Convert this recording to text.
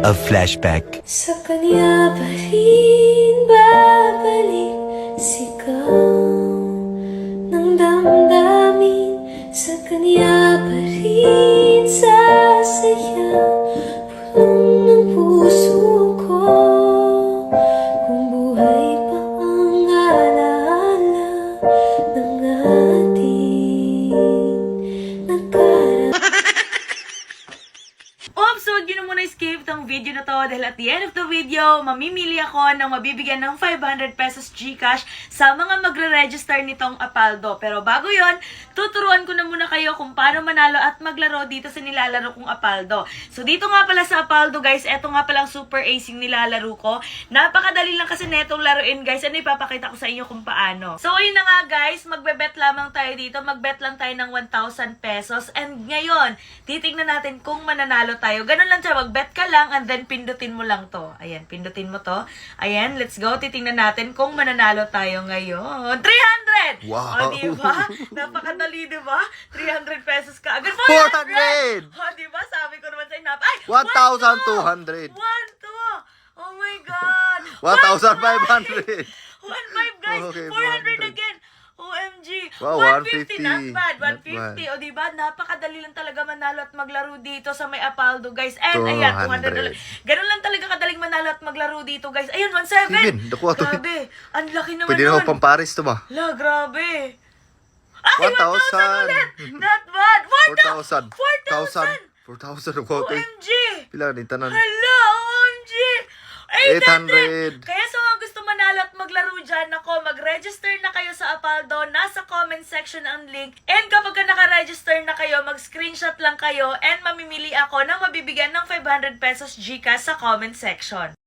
A flashback. Sa kanya pa rin babalik sigaw ng damdamin. Sa kanya pa rin sasayaw pulong ng puso ko. Kung buhay pa ang alaala ng ating nakaraan. Oops! Huwag nyo na muna skip tong video na to dahil at the end of the video, mamimili ako ng mabibigyan ng 500 pesos GCash sa mga magre-register nitong Apaldo. Pero bago yon, tuturuan ko na muna kayo kung paano manalo at maglaro dito sa nilalaro kong Apaldo. So dito nga pala sa Apaldo guys, eto nga palang super acing nilalaro ko. Napakadali lang kasi netong laruin guys. Ano ipapakita ko sa inyo kung paano. So ayun na nga guys, magbe-bet lamang tayo dito. Mag-bet lang tayo ng 1,000 pesos. And ngayon, titignan natin kung mananalo tayo. Ganun lang siya, mag-bet ka lang and then pindutin mo lang to. Ayan, pindutin mo to. Ayan, let's go. Titingnan natin kung mananalo tayo ngayon. 300! Wow! O, diba? Napakadali, diba? 300 pesos ka. Agad 400! O, diba? Sabi ko naman sa'yo, ay! 1,200! 1, 2! Oh my God! 1,500! 1,500 guys! Okay, 400 again! OMG! Wow, 150, 150. not bad. Not 150. bad. O diba, napakadali lang talaga manalo at maglaro dito sa may Apaldo, guys. And ayan, 200 $200. Ganun lang talaga kadaling manalo at maglaro dito, guys. Ayun, 1,700. Steven, nakuha to. Grabe. Ang laki naman Pwede nun. naman pamparis to ba? La, grabe. Ay, 1,000 1,000. ulit. Not bad. 4,000. 4,000. 4,000 nakuha to. OMG. Pila ni tanan? Hala, OMG! 800! 800. Kaya sa mga gusto manalo at maglaro dyan, ako, mag-register na kayo sa Apaldo. Nasa comment section ang link. And kapag ka naka-register na kayo, mag-screenshot lang kayo and mamimili ako ng mabibigyan ng 500 pesos GCash sa comment section.